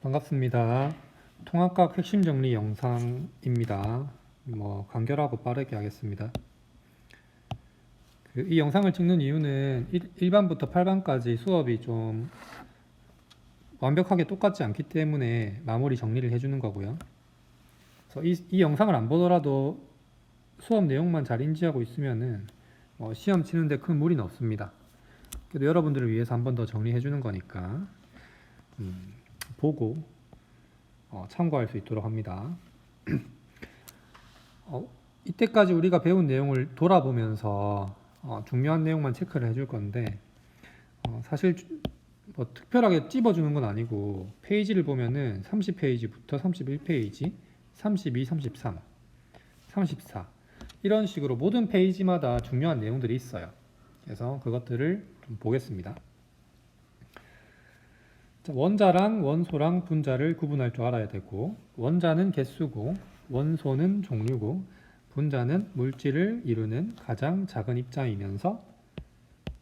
반갑습니다. 통합각 핵심 정리 영상입니다. 간결하고 빠르게 하겠습니다. 이 영상을 찍는 이유는 1반부터 8반까지 수업이 좀 완벽하게 똑같지 않기 때문에 마무리 정리를 해주는 거고요. 그래서 이 영상을 안 보더라도 수업 내용만 잘 인지하고 있으면은 시험 치는데 큰 무리는 없습니다. 그래도 여러분들을 위해서 한 번 더 정리해 주는 거니까 보고 참고할 수 있도록 합니다. 이때까지 우리가 배운 내용을 돌아보면서 중요한 내용만 체크를 해줄 건데 사실 뭐 특별하게 찝어주는 건 아니고 페이지를 보면은 30페이지부터 31페이지, 32, 33, 34 이런 식으로 모든 페이지마다 중요한 내용들이 있어요. 그래서 그것들을 좀 보겠습니다. 원자랑 원소랑 분자를 구분할 줄 알아야 되고, 원자는 개수고 원소는 종류고 분자는 물질을 이루는 가장 작은 입자이면서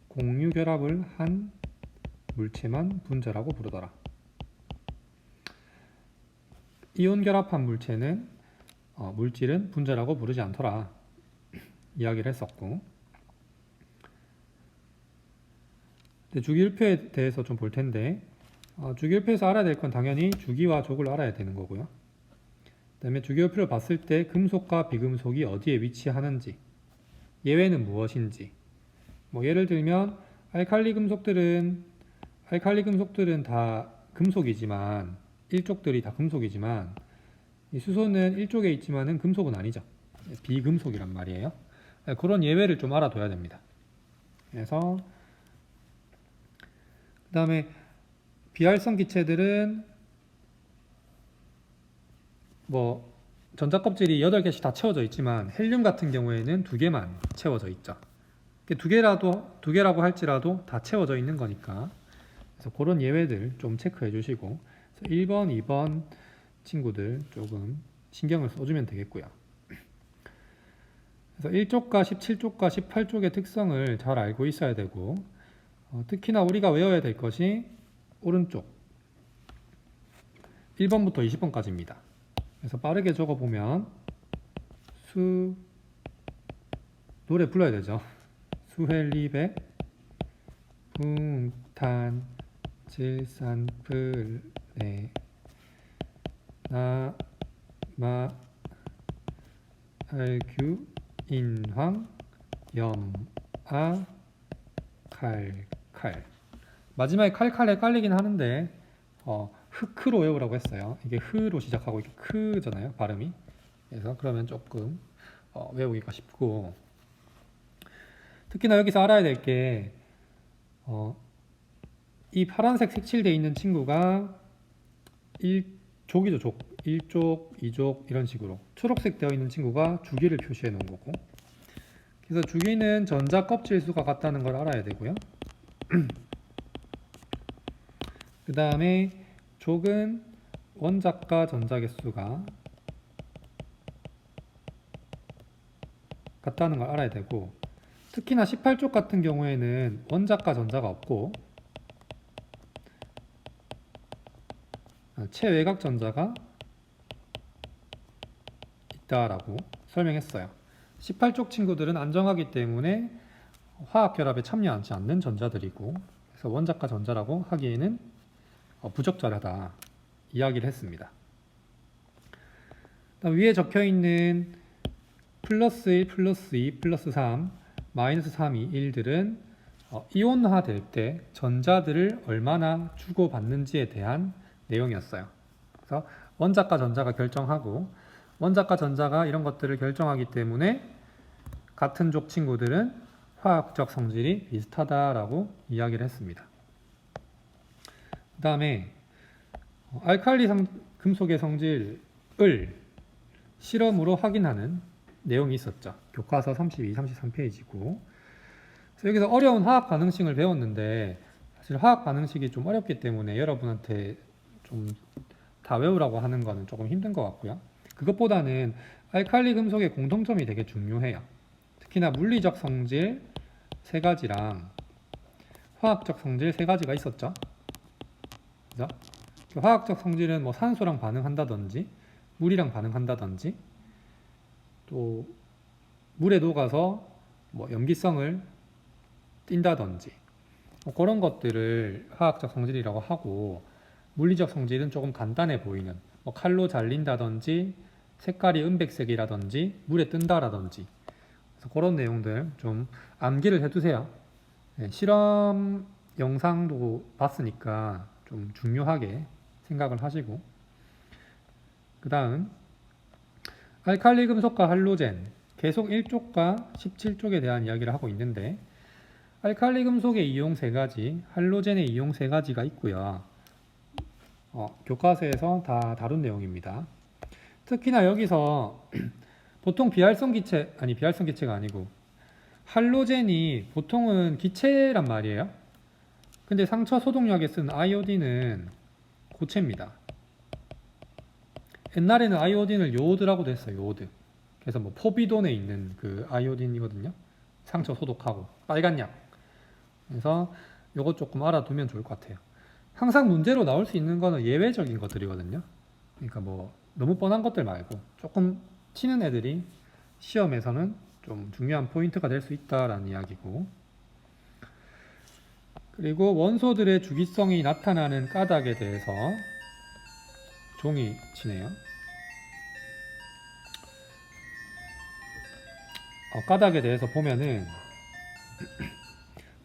공유 결합을 한 물체만 분자라고 부르더라. 이온 결합한 물질은 분자라고 부르지 않더라 이야기를 했었고, 주기율표에 대해서 좀 볼 텐데 주기율표에서 알아야 될 건 당연히 주기와 족을 알아야 되는 거고요. 그 다음에 주기율표를 봤을 때 금속과 비금속이 어디에 위치하는지, 예외는 무엇인지, 예를 들면 알칼리 금속들은 다 금속이지만, 일족들이 다 금속이지만 이 수소는 일족에 있지만은 금속은 아니죠. 비금속이란 말이에요. 그런 예외를 좀 알아둬야 됩니다. 그래서 그 다음에 비활성 기체들은 전자 껍질이 8개씩 다 채워져 있지만 헬륨 같은 경우에는 2개만 채워져 있죠. 2개라고 할지라도 다 채워져 있는 거니까, 그래서 그런 예외들 좀 체크해 주시고 1번, 2번 친구들 조금 신경을 써주면 되겠고요. 그래서 1쪽과 17쪽과 18쪽의 특성을 잘 알고 있어야 되고, 특히나 우리가 외워야 될 것이 오른쪽 1번부터 20번까지입니다. 그래서 빠르게 적어보면 노래 불러야 되죠. 수헬리백 붕탄 질산플레 나마 알규 인황 염아 칼칼. 마지막에 칼칼에 깔리긴 하는데 흐크로 외우라고 했어요. 이게 흐로 시작하고 이게 크잖아요, 발음이. 그래서 그러면 조금 외우기가 쉽고, 특히나 여기서 알아야 될 게 이 파란색 색칠되어 있는 친구가 1족이죠, 족. 1족, 2족 이런 식으로. 초록색 되어 있는 친구가 주기를 표시해 놓은 거고, 그래서 주기는 전자 껍질 수가 같다는 걸 알아야 되고요. 그 다음에 족은 원자과 전자 개수가 같다는 걸 알아야 되고, 특히나 18쪽 같은 경우에는 원자과 전자가 없고 최외곽 전자가 있다라고 설명했어요. 18쪽 친구들은 안정하기 때문에 화학 결합에 참여하지 않는 전자들이고, 그래서 원자과 전자라고 하기에는 부적절하다 이야기를 했습니다. 위에 적혀있는 플러스 1, 플러스 2, 플러스 3, 마이너스 3, 2, 1들은 이온화 될 때 전자들을 얼마나 주고받는지에 대한 내용이었어요. 그래서 원자과 전자가 결정하고, 원자과 전자가 이런 것들을 결정하기 때문에 같은 족 친구들은 화학적 성질이 비슷하다라고 이야기를 했습니다. 그 다음에 알칼리 금속의 성질을 실험으로 확인하는 내용이 있었죠. 교과서 32, 33페이지고. 그래서 여기서 어려운 화학 반응식을 배웠는데, 사실 화학 반응식이 좀 어렵기 때문에 여러분한테 좀 다 외우라고 하는 거는 조금 힘든 것 같고요. 그것보다는 알칼리 금속의 공통점이 되게 중요해요. 특히나 물리적 성질 3가지랑 화학적 성질 3가지가 있었죠. 그죠? 화학적 성질은 뭐 산소랑 반응한다든지 물이랑 반응한다든지 또 물에 녹아서 뭐 염기성을 띈다든지 뭐 그런 것들을 화학적 성질이라고 하고, 물리적 성질은 조금 간단해 보이는 뭐 칼로 잘린다든지 색깔이 은백색이라든지 물에 뜬다라든지, 그래서 그런 내용들 좀 암기를 해두세요. 네, 실험 영상도 봤으니까 좀 중요하게 생각을 하시고, 그 다음 알칼리 금속과 할로젠 계속 1쪽과 17쪽에 대한 이야기를 하고 있는데, 알칼리 금속의 이용 3가지, 할로젠의 이용 3가지가 있고요. 교과서에서 다 다룬 내용입니다. 특히나 여기서 보통 비활성 기체가 아니고 할로젠이 보통은 기체란 말이에요. 근데 상처 소독약에 쓴 아이오딘은 고체입니다. 옛날에는 아이오딘을 요오드라고도 했어요. 요오드. 그래서 뭐 포비돈에 있는 그 아이오딘이거든요. 상처 소독하고 빨간 약. 그래서 요거 조금 알아두면 좋을 것 같아요. 항상 문제로 나올 수 있는 거는 예외적인 것들이거든요. 그러니까 뭐 너무 뻔한 것들 말고 조금 튀는 애들이 시험에서는 좀 중요한 포인트가 될 수 있다라는 이야기고, 그리고 원소들의 주기성이 나타나는 까닭에 대해서 종이 치네요. 까닭에 대해서 보면은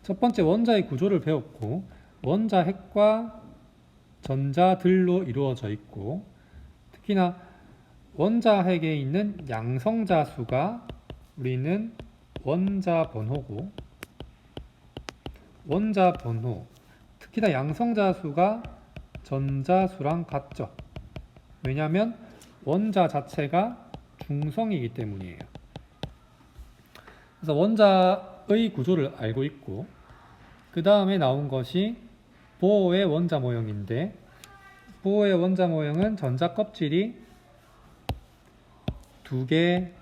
첫 번째 원자의 구조를 배웠고, 원자 핵과 전자들로 이루어져 있고, 특히나 원자 핵에 있는 양성자 수가 우리는 원자 번호고, 원자 번호, 특히나 양성자 수가 전자 수랑 같죠. 왜냐하면 원자 자체가 중성이기 때문이에요. 그래서 원자의 구조를 알고 있고, 그 다음에 나온 것이 보어의 원자 모형인데, 보어의 원자 모형은 전자 껍질이 2개,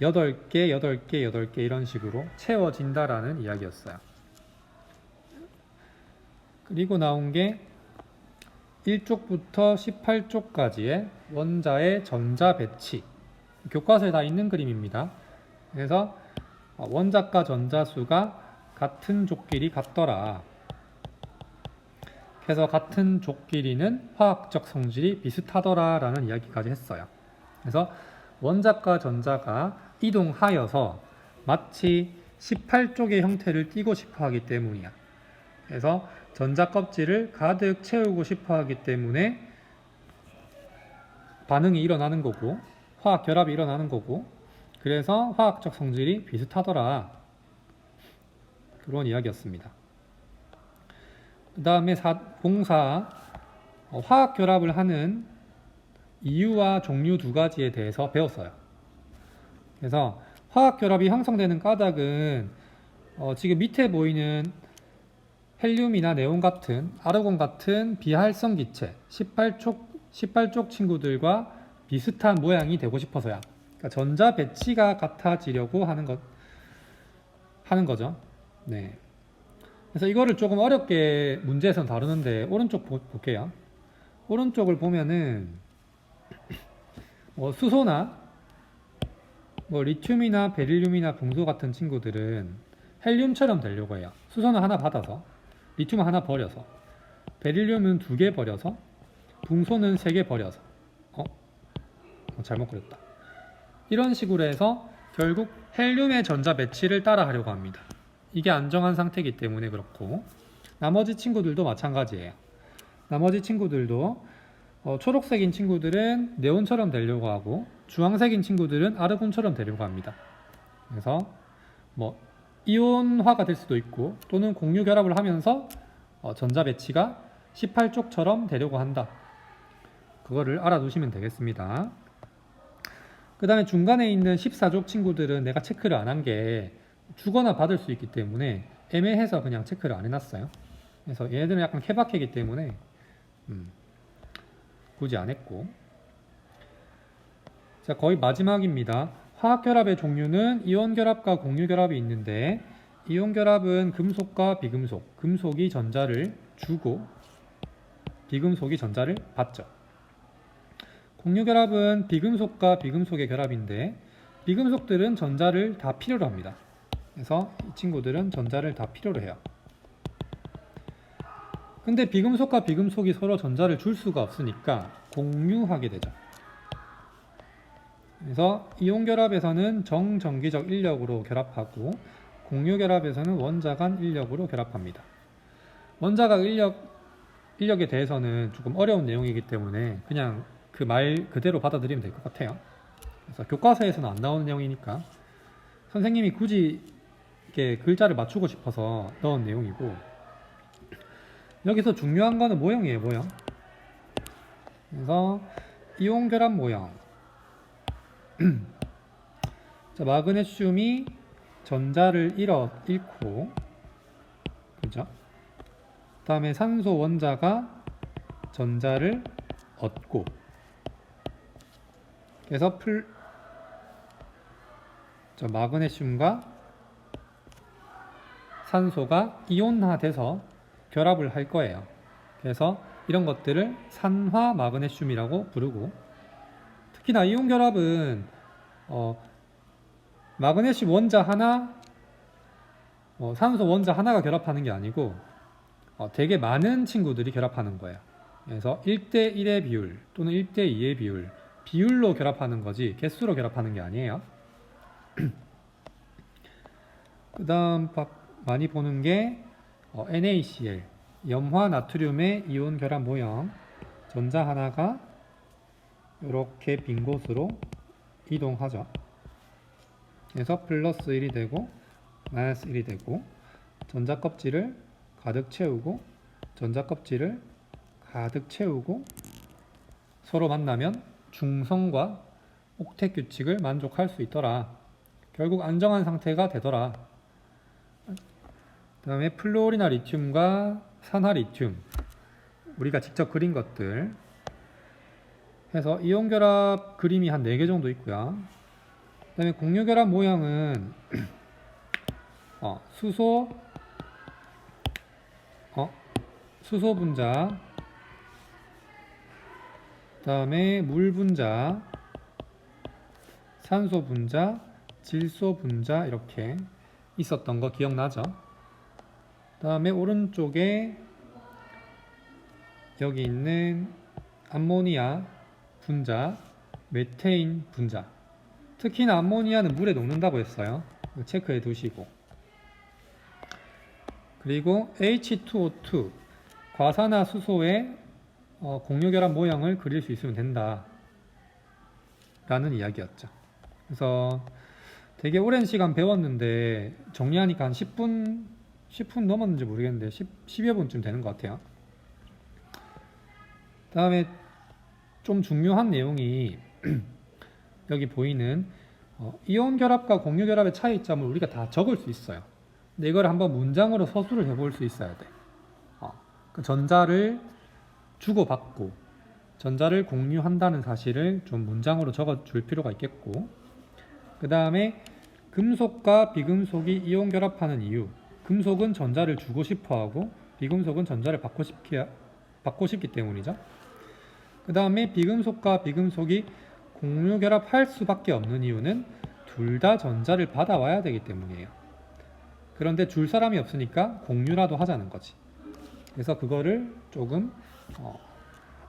8개, 8개, 8개 이런 식으로 채워진다라는 이야기였어요. 그리고 나온 게 1쪽부터 18쪽까지의 원자의 전자 배치. 교과서에 다 있는 그림입니다. 그래서 원자과 전자수가 같은 족끼리 같더라. 그래서 같은 족끼리는 화학적 성질이 비슷하더라 라는 이야기까지 했어요. 그래서 원자과 전자가 이동하여서 마치 18쪽의 형태를 띠고 싶어 하기 때문이야. 그래서 전자 껍질을 가득 채우고 싶어 하기 때문에 반응이 일어나는 거고, 화학 결합이 일어나는 거고, 그래서 화학적 성질이 비슷하더라. 그런 이야기였습니다. 그 다음에 공사, 화학 결합을 하는 이유와 종류 2가지에 대해서 배웠어요. 그래서 화학 결합이 형성되는 까닭은 지금 밑에 보이는 헬륨이나 네온 같은, 아르곤 같은 비활성 기체 18쪽 친구들과 비슷한 모양이 되고 싶어서야. 그러니까 전자 배치가 같아지려고 하는 거죠. 네. 그래서 이거를 조금 어렵게 문제에서는 다루는데, 오른쪽 볼게요. 오른쪽을 보면은 수소나 리튬이나 베릴륨이나 붕소 같은 친구들은 헬륨처럼 되려고 해요. 수소는 하나 받아서, 리튬은 하나 버려서, 베릴륨은 2개 버려서, 붕소는 3개 버려서. 잘못 그렸다. 이런 식으로 해서 결국 헬륨의 전자 배치를 따라 하려고 합니다. 이게 안정한 상태이기 때문에 그렇고, 나머지 친구들도 마찬가지예요. 나머지 친구들도 초록색인 친구들은 네온처럼 되려고 하고, 주황색인 친구들은 아르곤처럼 되려고 합니다. 그래서 이온화가 될 수도 있고, 또는 공유 결합을 하면서 전자 배치가 18쪽처럼 되려고 한다. 그거를 알아두시면 되겠습니다. 그 다음에 중간에 있는 14족 친구들은 내가 체크를 안 한 게 주거나 받을 수 있기 때문에 애매해서 그냥 체크를 안 해놨어요. 그래서 얘네들은 약간 케바케이기 때문에 굳이 안 했고, 자, 거의 마지막입니다. 화학결합의 종류는 이온결합과 공유결합이 있는데, 이온결합은 금속과 비금속, 금속이 전자를 주고 비금속이 전자를 받죠. 공유결합은 비금속과 비금속의 결합인데 비금속들은 전자를 다 필요로 합니다. 그래서 이 친구들은 전자를 다 필요로 해요. 근데 비금속과 비금속이 서로 전자를 줄 수가 없으니까 공유하게 되죠. 그래서 이온결합에서는 정전기적 인력으로 결합하고 공유결합에서는 원자 간 인력으로 결합합니다. 원자 간 인력에 대해서는 조금 어려운 내용이기 때문에 그냥 그 말 그대로 받아들이면 될 것 같아요. 그래서 교과서에서는 안 나오는 내용이니까 선생님이 굳이 이렇게 글자를 맞추고 싶어서 넣은 내용이고, 여기서 중요한 거는 모형이에요, 모형. 그래서 이온 결합 모형. 자, 마그네슘이 전자를 잃고, 그죠? 그 다음에 산소 원자가 전자를 얻고, 그래서 마그네슘과 산소가 이온화돼서 결합을 할 거예요. 그래서 이런 것들을 산화 마그네슘이라고 부르고, 특히나 이온 결합은 마그네슘 원자 하나, 산소 원자 하나가 결합하는 게 아니고 되게 많은 친구들이 결합하는 거예요. 그래서 1대1의 비율 또는 1대2의 비율로 결합하는 거지 개수로 결합하는 게 아니에요. 그 다음 많이 보는 게 NaCl, 염화 나트륨의 이온 결합 모형. 전자 하나가 이렇게 빈 곳으로 이동하죠. 그래서 플러스 1이 되고 마이너스 1이 되고, 전자 껍질을 가득 채우고 전자 껍질을 가득 채우고 서로 만나면 중성과 옥텟 규칙을 만족할 수 있더라. 결국 안정한 상태가 되더라. 그 다음에 플루오리나 리튬과 산화 리튬, 우리가 직접 그린 것들 해서 이온 결합 그림이 한 4개 정도 있고요. 그 다음에 공유 결합 모형은 수소 분자, 그 다음에 물 분자, 산소 분자, 질소 분자 이렇게 있었던 거 기억나죠? 그 다음에 오른쪽에 여기 있는 암모니아 분자, 메테인 분자. 특히나 암모니아는 물에 녹는다고 했어요. 체크해 두시고. 그리고 H2O2, 과산화수소의 공유결합 모형을 그릴 수 있으면 된다 라는 이야기였죠. 그래서 되게 오랜 시간 배웠는데 정리하니까 한 10분 넘었는지 모르겠는데 10여 분쯤 되는 것 같아요. 그 다음에 좀 중요한 내용이 여기 보이는 이온 결합과 공유 결합의 차이점을 우리가 다 적을 수 있어요. 근데 이걸 한번 문장으로 서술을 해볼 수 있어야 돼. 그 전자를 주고받고 전자를 공유한다는 사실을 좀 문장으로 적어줄 필요가 있겠고, 그 다음에 금속과 비금속이 이온 결합하는 이유. 금속은 전자를 주고 싶어하고 비금속은 전자를 받고 싶기 때문이죠. 그 다음에 비금속과 비금속이 공유 결합할 수밖에 없는 이유는 둘 다 전자를 받아와야 되기 때문이에요. 그런데 줄 사람이 없으니까 공유라도 하자는 거지. 그래서 그거를 조금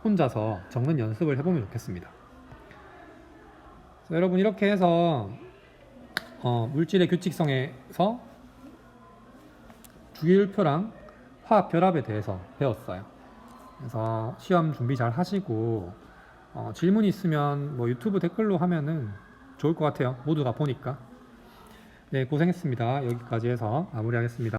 혼자서 적는 연습을 해보면 좋겠습니다. 여러분 이렇게 해서 물질의 규칙성에서 주기율표랑 화학 결합에 대해서 배웠어요. 그래서 시험 준비 잘 하시고 질문 있으면 뭐 유튜브 댓글로 하면은 좋을 것 같아요. 모두가 보니까. 네, 고생했습니다. 여기까지 해서 마무리하겠습니다.